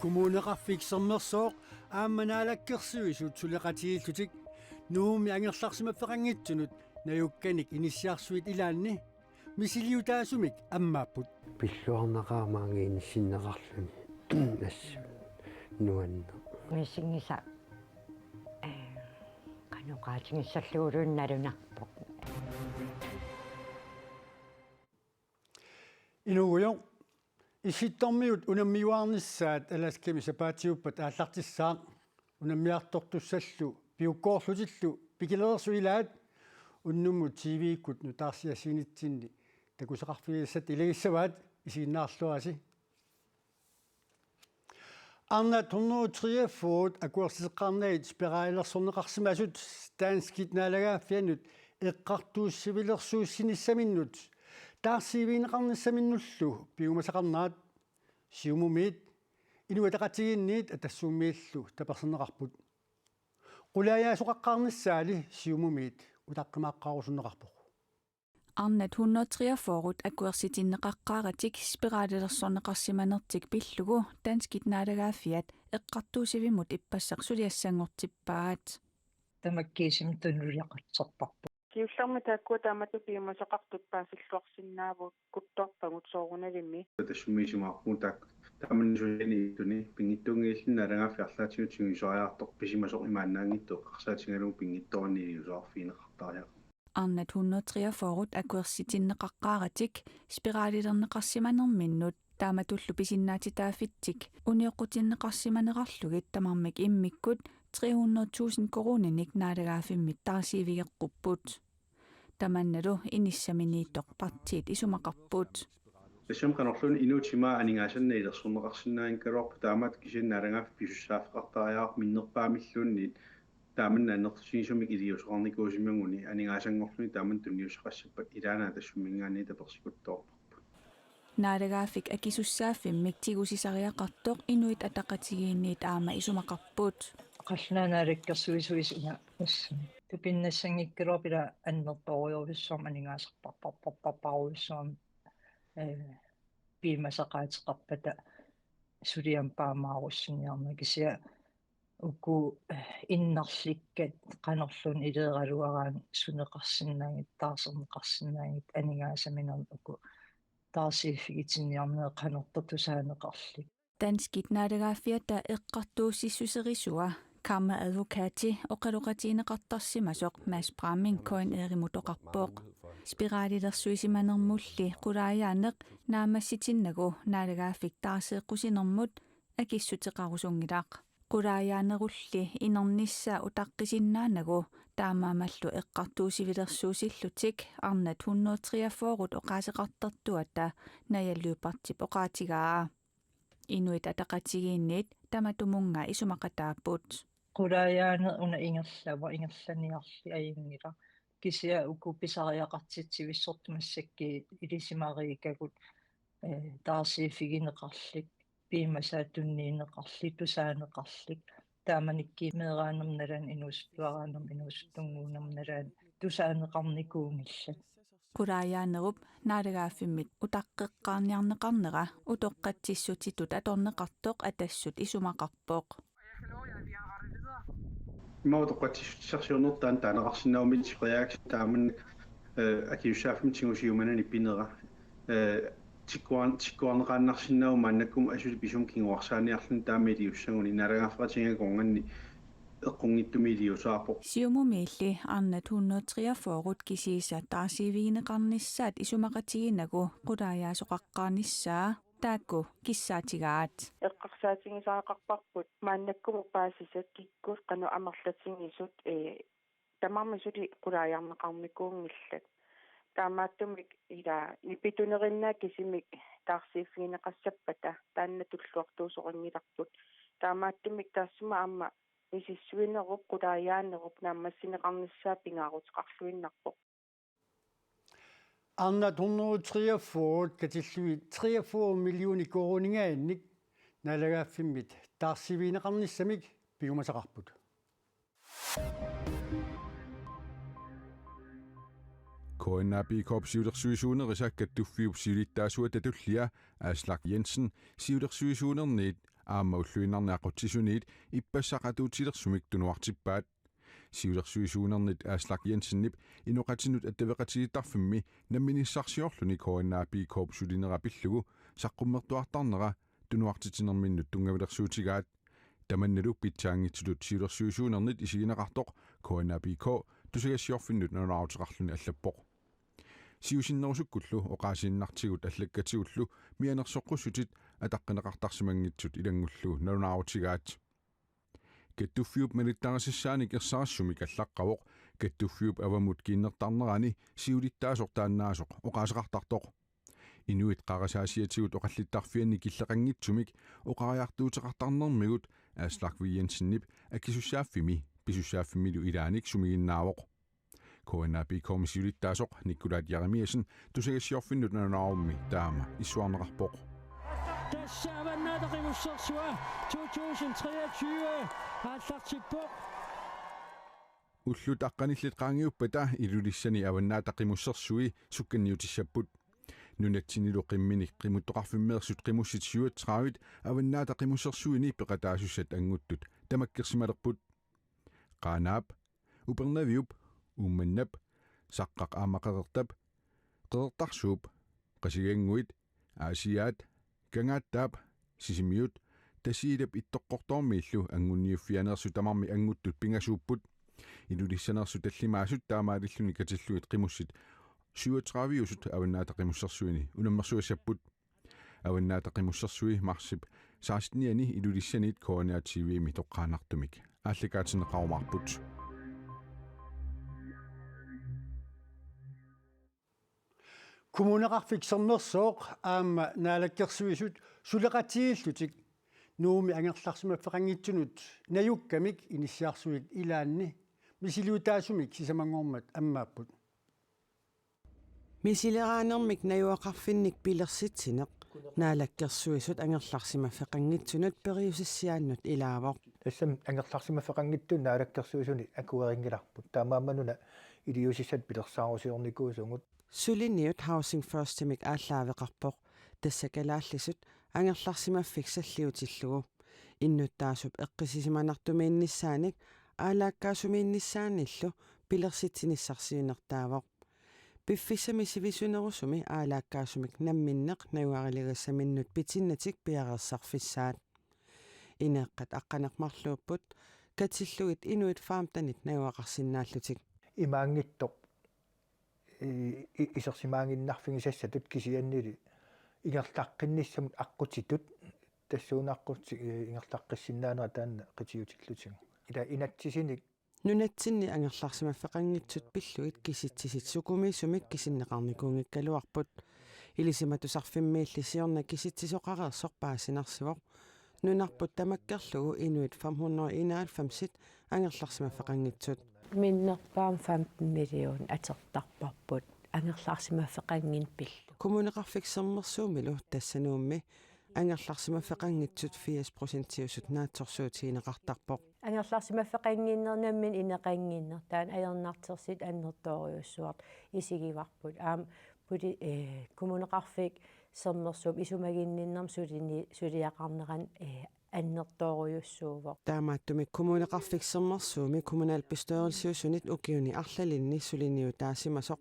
Kommuneqarfiksermersoq aammanaalakkersuisut suleqatiillutik nuumi angerlarsimaffeqanngitsunut najukkanik inissiarsuit ilaanni misiliutaasumik ammaapput пиллуарнақаамаанги иниссиннеқарлуни ассу нуанна мисингиса каноqaatiнгиссаллугулуунналунарпоq инугуйо иситтормиут унаммиуаарнissaат аласкими сапаатиуппат ааллартиссаақ унаммиартортуссаллу пиуккоорлутиллу пикилерсуилаат уннумму тивиккут нутаарсиассиинитсинни такусеқарфигиссат илагиссаваат исигиннаарлуаси Anna tunnuutriaffuut akuarsiseqqarnagit spiraillersorneqarsimasut Danskit naalagaafianut eqqartuussivilersuussinissamminnut taarsiiviineqarnissamminnullu piumasaqarnaat siumumiit inuataqatiginniit atassummiillu taperserneqarput qulaayaasuqaqqaarnissaali siumumiit utaqqimaaqqaarusunneqarpoq Arnat 143 akuersitinneqaqqaaratik spiraalilersorneqarsimanertik pillugu Danskit naalagaafiat eqqartuusivimut ippassaq suliassangortippaat тамаккиисим туннулиақатсерпарпу киулларма тааккуа таамату пиумасақартут паасиллуарсинааву кутторпагут соорунalimi тассумиисимаарпун таак тааманнисулини туни пингиттунгииллина алагаафи арлаатигутсигу исориаартор писимасоқ имааннаангитту қарсаатингалу пингитторнииусоорфиинеқартариа Arnat 143 akuersitinneqaqqaaratik spiraalilerneqarsimanerminnut taamatullu pisinnaatitaaffittik unioqqutinneqarsimanerarlugit tamarmik immikkut 300,000 koruninik naalagaafimmit taarsiivigeqqupput tamannalu inissaminiittoq partiit isumaqarput Essam qanorlun inuutimaa aningaasannailersorneqarsinnaangin kaluarpu taamat kisinnaalangaaf pisussaafeqartariaaq minnerpaamillunniit taaman annersiisumik iliusoqarnikuusimianguni aningaasangorluni taaman tunniusaqassappat ilaanaa tassummingaanni tapersikuttoorparpu naalagaafik akisussaaffimik tigusisariaqartoq inuit ataqatigiinniit aama isumaqarput qallanaalakkersuisuisuna ассами тупиннассангиккилуарпила аннерториорвиссуарм анигаасарпарпарпарпаруиссуарм пимасақаатеқарпата сулиам паамааруссиниарна кисиа уку иннарликкат канерлун илеералуараан сунеқарсинаангит таарсернеқарсинаангит анигаасаминер уку таарсииффигитинниарнеэ канертортусаанеқарлик Danskit naalagaafiata eqqartuussissuserisuа Karma advokati oqaluqatiineqartarsimasoq Mads Bramming koin eerimutoqarpooq spiraalilersuisimanermulli qulaajaaneq naamassitinnagu naalagaafik taarseeqqusinermut akissuteqarusungilaaq qulaajaanerulli inernissaa utaqqisinnaaнаgu taamaamallu eqqartuusivilersuusillutik Arnat 143 oqaaseqartartuata najalluupartip oqaatigaa inuit ataqatigiinniit tamatumunga isumaqataaput qulaajaane una ingerlaniarli ayiнгила кисиа уку писариақартитсивиссортумассакки илисимариикагут таарсииффигинеқарлик пиимасаатунниинеқарлик тусаанеқарлик тааманикки меераанерналан инуспилараанерм инустунгуунерналан тусаанеқарникуунгилла qulaajaanerup naalagaafimmit utaqqeqqaarniarneqarnera utoqqatsissutitut atorneqartoq atassut isumaqarpooq имаутоққатсиссарсиорнертаан таанеқарсинаумит сиқриаакс тааман акиуссааффим тигусиуманани пинера тиккуарнеқааннарсинаuma аннаккум асули писум кингуарсааниарлун таамилиуссагуни налагааффақатингакоонганни эққунгиттумилиусаарпоқ siumumiilli Arnat 143 kisiisa taarsiivigineqarnissaat isumaqatiginagu qulaajaasoqaqqaarnissaa taakku kissaatigaat эққарсаатингисаақарпарпут мааннаккуму паасисат киккус қану амерлатингисут тамармисули qulaajaarneqarmikuungillat таамааттумик ила нипитунериннаа кисимик таарсииффигинеқассаппата тааннатуллуартуусоқингиларпут таамааттумик таассума аама исиссуинеруп qulaajaanеруп нааммассинеқарнissaа пингаарутеқарлуиннарпоқ Arnat 143 katillui 43 millioni koruningaannik naalagaafimmit taarsiviineqarnissamik piumasaqarput Koinnapi korpsiulersuisuunerisakkat tuffiup siulittaasuat tatullia Aslak Jensen siulersuisuunerniit аама уллуинарниақутсисуниит иппассақатуутилерсумик тунуартиппаат сиулерсуисуунернит ааслак Jensenнип инуқатинут аттавеқатигиттарфимми намминиссарсиорлуни коаннаапи кооп сулинера пиллугу саққуммертуартарнера тунуартитинерминнут тунгавилерсуутигаат таманналу питсаангитсулут сиулерсуисуунернит исигинеқартоқ коаннаапи ко тусагассиорфиннут нанааутеқарлуни аллаппоқ сиусиннерусуккуллу оқаасииннартигут аллаккатигуллу мианерсоққуссутит атаққинеқартарсимангитсут илангуллу нанааутигаат каттуффиуп малиттарасиссааник ерсарассумик аллаққавоқ каттуффиуп авамут киннертарнерани сиулиттаасортааннаасоқ оқаасеқартартоқ инуит қарасаасиатигут оқаллиттарфианни киллеқангитсумик оқариартуутеқартарнермигут ааслак Jensenнип аккисуссааффими писуссааффимилу илааник сумигиннаавоқ коаннаапи комиссиулиттаасоқ Никкулаат Jeremiasen тусагассиорфиннут нанаарумми таама исsuarneqarpoq тассааваннаатақимуссерсуа 2023 ааллартиппоқ уллут аққаниллит qaangiuppata ilulissani аваннаатақимуссерсуи сукканниутиссаппут нунатсинилу қимминик қимуттоқарфиммеерсут қимусситсиуат аваннаатақимуссерсуини пеқатаасуссат ангуттут тамаккерсималерпут qaanaap упернавиуп умманнап саққақ аамақерертап қеэртарсууп қасигангуит аасиаат кангааттаап сисимиут тасиилап иттоққортоормииллу ангунниуффианерсу тамарми ангуттут пингасууппут илулиссанерсу таллимаасут таамаалиллуни катиллуит қимуссит 37-усут аваннаатақимуссерсуини унаммерсуассаппут аваннаатақимуссерсуи марсип 16-ани илулиссанит коаниативими тоққаанартумик аалликаатинеқарумарпут Kommuneqarfiksernersoq aama naalakkersuisut suleqatiillutик nuumi angerlarsimaffeqanngitsunut najukkamik inissiarsuit ilaanni misiluutaasumik sisamangormat ammaapput мисилерааnermik наюақарфинник пилерситсинеқ наалаккерсуисут ангерларсимаффеқангитсунут периусиссиааннут илаавоқ тассам ангерларсимаффеқангиттун наалаккерсуисуни акуарингиларпут таамааммануна илиусиссат пилерсаарусиорникуусунгут сулинниут housing first тимик ааллаавеқарпоқ тассакалааллисут ангерларсимаффиксаллиутиллугу иннуттаасуп эққисисиманартумиинниссааник аалааккаасумииннссааниллу пилерситсиниссарсиунертаавоқ пиффисами сивисунерусуми аалааккаасумик намминнеқ науарилигассаминнут питиннатик пиареерсарфиссаат инеэққат аққанеқмарлууппут катиллугит инуит фаамтанит науақарсиннааллутик имаангиттоқ исерсимаангиннарфигисассатут кисианнили ингерлаққинниссамут аққутитут тассуунаққут ингерлаққиссиннаанера таанна қитиутиллутиг ила инатсисиник нунатсинни ангерларсимаффеқангитсут пиллуит киситсисит сукумиссумик кисиннеқарникуунгиккалуарпут илисиматусарфиммииллисиорна киситсисоқареерсоқ паасинарсивоқ нунарпут тамаккерлугу инуит 591 ангерларсимаффеқангитсут миннерпаам 15 миллион атертарпарпут ангерларсимаффеқангин пилл коммунеқарфиксермерсуумилу тассануумми ангерларсимаффеқангитсут 40% наатсорсуутигинеқартарпоқ ангерларсимаффеқангиннернаммин инеқангиннер таан аернартерсит аннерториуссуарт исигиварпут аам пути коммунеқарфик сермерсуум исумагинниннерм сулиақарнеран аннерториуссуувоқ таамааттумик коммунеқарфиксермерсууми коммунаал пистørelsиусунит укиуни арлалинни сулиниу таасимасоқ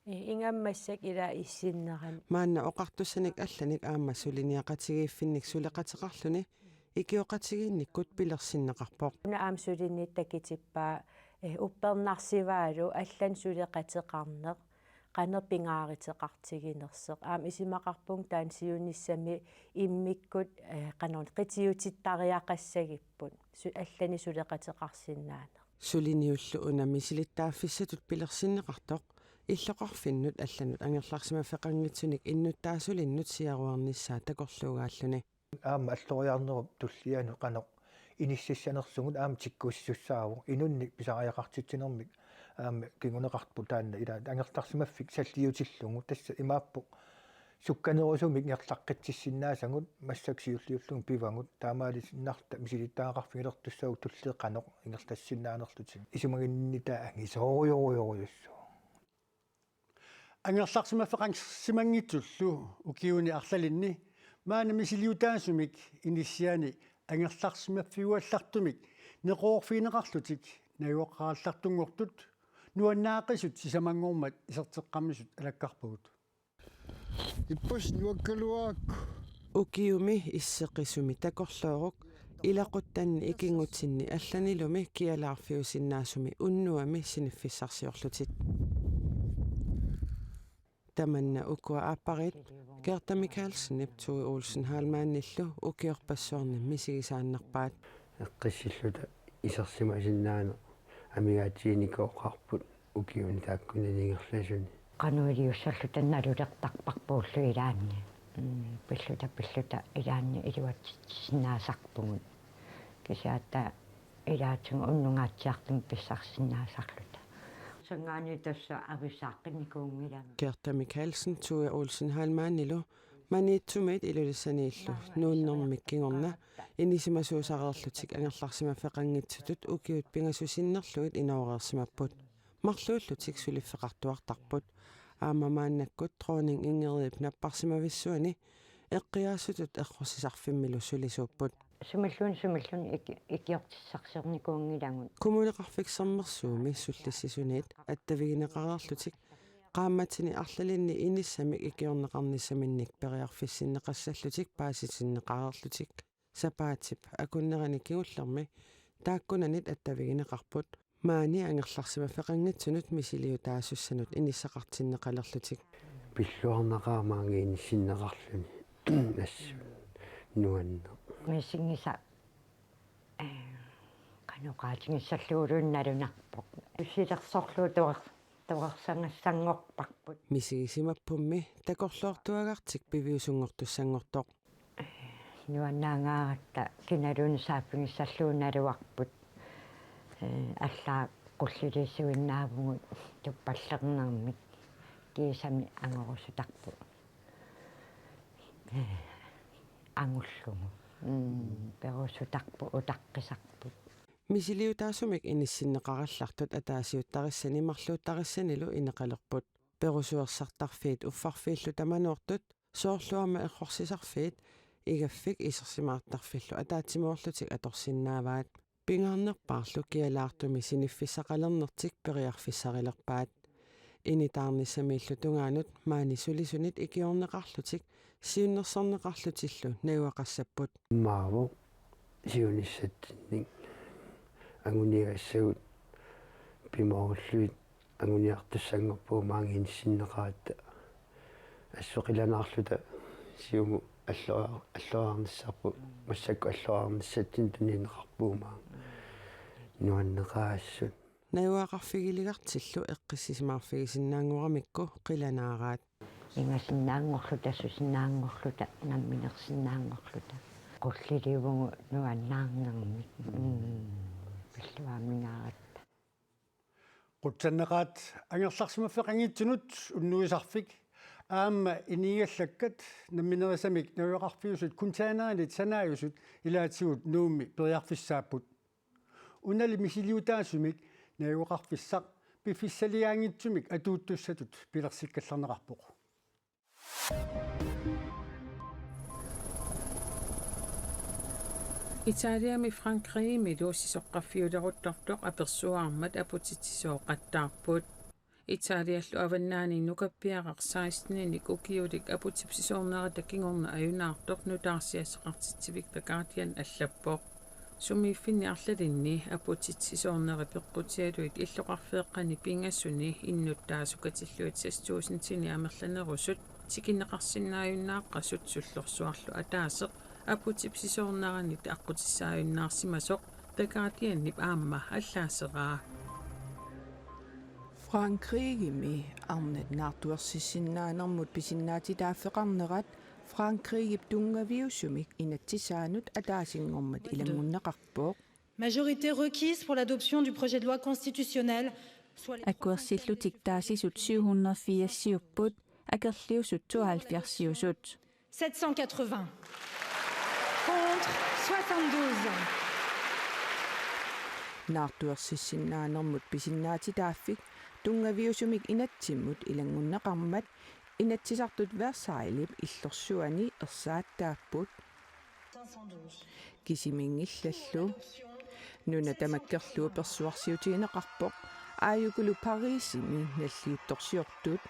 ингаммассак ила иссиннеран маанна оқартуссаник алланик аама сулиниақатигииффинник сулеқатеқарлуни икиоқатигиинниккут пилерсиннеқарпоқ уна аам сулинниит такитиппаа уппернарсиваалу аллан сулеқатеқарнеқ qanерпингааритеқартигинерсеқ аам исимақарпун таан сиуниссами иммиккут qanor qitiutittariaqassagipпут аллани сулеқатеқарсиннаана сулиниуллу уна мисилиттааффиссатут пилерсиннеқартоқ иллоқарфиннут алланут ангерларсимаффеқангитсуник иннуттаасулиннут сиаруарниссаа такорлуугааллуни аама аллориарнеруп туллиану qanoq иниссиссанерсугут аама тиккуиссуссааву инунник писариақартитсинермик аама кингунеқартпу таанна ила ангерларсимаффик саллиутиллугу тасса имааппу сукканерусумик ngерлаққитсиссиннаасагут массаксиуллиуллугу пивангут таамаалиссиннарта мисилиттааақарфигилертуссагу туллеқанеқ ингертассиннаанерлутик исумагиннита ангисоориориориуссу ангерларсимаффеқангитсуллу укиуни арлалинни maana misiliutaasumik inissiani angerlarsimaffiuallartumik neqoorfiineqarlutik najuaqqaarallartungortut nuannaaqisut sisamangormat iserteqqamisut alakkarpugut ippas nuakkaluaakku ukiumi isseqisumi takorluuruq ilaquttanni ikingutsinni allanilumi kialaarfiusinnaasumi unnuami siniffissarsiorlutit tamanna ukua apparit Gerda Michaelsen Tue Olsen Halmaannillu ukiorpassuarni misigisaannarpaat eqqissilluta isarsimasinnaana amigaatiinikoqqarput ukiuni taakkunaniingerlasuni qanuiliussarluta nalulertarparpuullu ilaanni pilluta ilaanni iluatsinaasarpugut kisiatta ilaatsunga unnungaatsiartum pissarsinnaasarluta sangaani tassa avisaaqqinikuungilanga Gerda Michaelsen Tue Olsen Halmaannilu maniitsumit ilulissaniillu nuunnermikkingorna inisimasuusaqerlutik angerlarsimafeqanngitsutut ukiut pingasusinnerluit inaoreersimapput marluullutik suliffeqartuartarput aamamaannakkut trooning ingeriip napparsimavissuani eqqiaassutut errusisarfimmilu sulisuupput sumillun ikiortissarsiornikuungilangut kumuneqarfiksermersuumi sullissisuniit attavigineqarerlutik qaammatini arlalinni inissamik ikiorneqarnissaminnik periarfissinneqassallutik paasisinneqarerlutik sapaatip akunnerani kigullermi taakkunanit attavigineqarput maani angerlarsimafeqanngitsunut misiliutaasussanut inissaqartinneqalerlutik pilluarnaqaamaangiinissinneqarluni assu nuanna missingisa qanuqaatingissalluulunналунарпоq уссилерсорлуу туарсангассангорпарпут мисигисимаппумми такорлуартуагартик пивиусунгортуссангортоq нуаннаангааратта киналуунсааффигиссаллууналуарпут аллаа qullilissuinnaavungut tuppallernermik kiisami angorusutарпу ангуллугу перусутарпу утаққисарпут мисилиутаасумик иниссиннеқараллартут атаасиуттариссани марлууттариссанилу инеқалерпут перусуерсартарфиит уффарфииллу тамануортут соорлуама эррорсисарфиит игаффик исерсимаартарфиллу атаатсимоорлутик аторсиннааваат пингаарнерпаарлу киалаартуми синиффисақалернертик периарфиссарилерпаат инитаарниссамииллу тунгаанут маани сулисунит икиорнеқарлутик сиуннерсорнеқарлутиллу нагуақассаппут maavu siunissattinник агуниассагут пимооруллуит агуниартуссангорпуу маангиниссиннеқаатта ассоқиланаарлута сиуму аллуаарниссарпу массакку аллуаарниссатсин тунинеқарпуумаа нуаннеқаассут нагуақарфигилигартиллу эққиссисимаарфигисиннаангурамикку қиланаараат ингасиннаангорлута сусиннаангорлута намминерсиннаангорлута qulliливугу нуаннаарнермик пиллуаамингааратта qutsanneqaat angerlarsimaffeqanngitsunut unnuisarfik aamma inigallakkat namminerissamik najuaqarfiusut kuntaaneranit sanaajusut ilaatigut nuummi periarfissaapput unali misiliutaasumik najuaqarfissaq pifissaliaangitsumik atuuttussatut pilersikkallarneqarpoq Italiami Frankriimi luussisoqqaffiuleruttortoq apersuarmat aputitsisooqattaarput Italiallu avannaani nukappiaqaq 16-nik ukiulik aputipsisoornerata kingorna ajunaartoq nutaarsiasseqartitsivik The Guardian allappoq sumiiffinni arlalinni aputitsissoorneri peqqutialuit illoqarfeeqqani pingassuni innuttaasukatilluit 6000-tini amerlanerusut tikinneqarsinnaajunnaaqqa sullersuarlu ataaseq aputipsisoorneranit aqqutissaajunnаарsimasoq The Guardian-nip aamma allaaseraa Frankriigimi arnat naartuersissinnaanermut pisinnaatitaaffeqarnerat Frankriigip tungaviussumik inatsisaanut ataasingormat ilangunneqarpooq Majorité requise pour l'adoption du projet de loi constitutionnel Akkuersillutik taasisut 780 akerliusut 72 780 contre 72 naartuersissinnaanermut pisinnaatitaaffik tungaviussumik inatsimmut ilangunneqarmat Inatsisartut Versailles illorsuani ersaattaapпут kisimingillallu nuna tamakkerluu persuarsiutiineqarpoq aayukulu Parisimi nalliuttorsiortut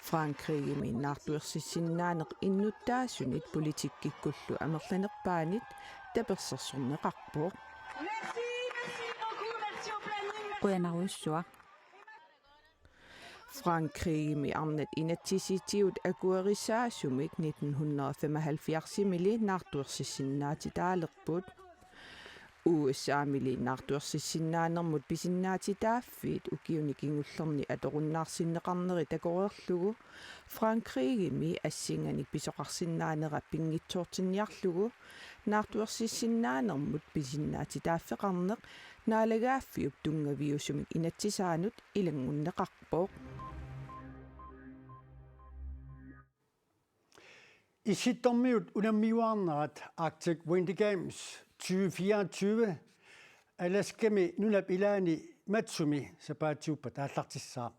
Frankriigimi naartuersissinaaneq innuttaasunit politikkikkullu amerlanerpaanit tapersersurneqarpoq Quenarussua Frankriigimi arnat inatsisitiut akuerisaasumik 1975-mili naartuersissinnaatitaalerput USA-mili naartuersissinaanermut pisinnaatitaaffiit ukiunikingullerni atoqunnaarsinneqarneri takoreerlugu Frankriigimi assinganik pisoqarsinnaanera pingitsoortinniarlugu naartuersissinaanermut pisinnaatitaaffeqarneq naalagaaffiup tungaviusumik inatsisaanut ilangunneqarpoq Isittormiut unammiuarnerat Arctic Winter Games 2024 alaskami nunap ilaani matsumi sapaatiuppat aallartissaa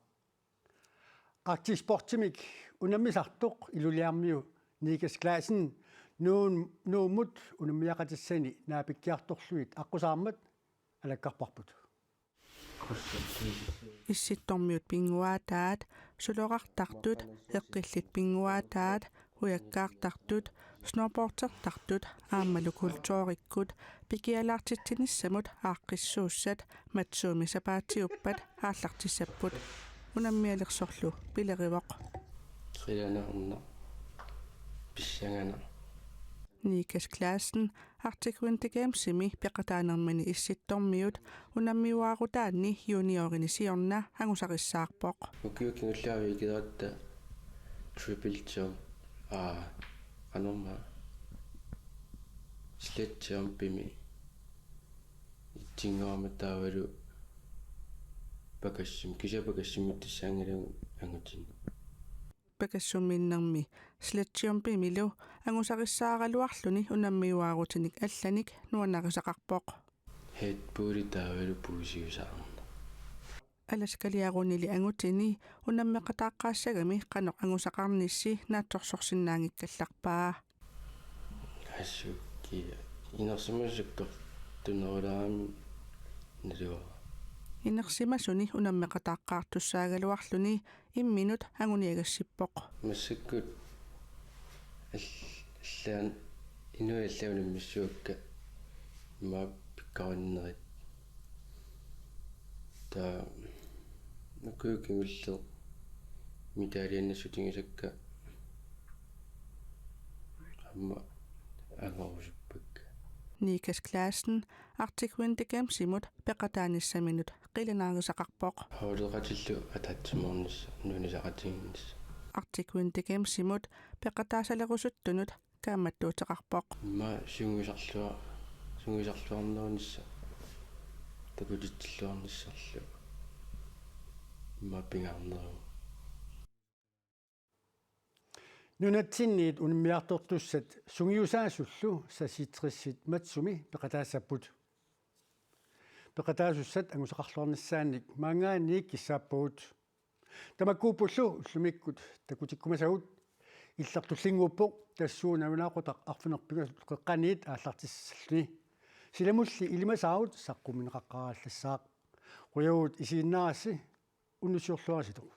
Arctic Sportimik unammisartoq iluliarmiu Niklas Claasen nuumut unammiaqatissani naapikkiartorluit aqusaarmat alakkarparput Issittormiut pinguaataat suloqartartut eqqillit pinguaataat hujakkaartartut snowboardertartut aammalu kultuurikkut pikialaartittinissamut aaqqissuussat matsuumi sapaatiuppat aallartissapput unammialersorlu pilerivoq qilanaarna pissangana Niklas Claasen Arctic Winter Gamesimi peqataanermani issittormiut unammiuaarutaanni juniorinissiorna angusaqissaarpoq ukiukingullaavi ikideratta triple jump anorma sled jumpimi ittingaamataavalu pakassim kisapakassimuttissaangalugu angutin pakassuminnermi sletjumpi-milu angusaqissaaraluarluni unammiuaarutinik allanik nuanaqisaqarpoq headboarditaavalu puusiusaarna alaskaliarunili angutini unammeqataaqqaassagami qanoq angusaqarnissi naattorsorsinnaangikkallarpaa assukki inersimasukko tunerulaami nalua Inersimasuni unammeqataaqqaartussaagaluarluni imminut anguniagassippoq massakkut аллаан инуаллаунам миссуакка мааппиккариннерит та накуукингуллер митаалианнассутингисакка амма ангорусуппакка Niklas Claasen Arctic Winter Gamesimut peqataanissaminut qilanaarisaqarpoq хавлеқатиллу атаатсиморнис нунисақатингнис Arctic Winter Gamesimut peqataasalerusuttunut kaammattuuteqarpoq ма сунгисарлуарнерунисса такутитсиллуарниссарлу ма пингаарнеру Nunatsinniit unimmiartortussat sungiusaasullu sasitrissit matsumi peqataassaput peqataasussat angusaqarluarnissaannik maangaanniik kissaappugut tamakkuupullu ullumikkut takutikkumasagut illartullinguuppoq tassuunavilaaqutaq arfinerpiga qeqqaniit aallartissalluni silamulli ilimasaarut saqqummineqaqqaraallassaaq quyagut isiinnaarassi unnusiorluarasituq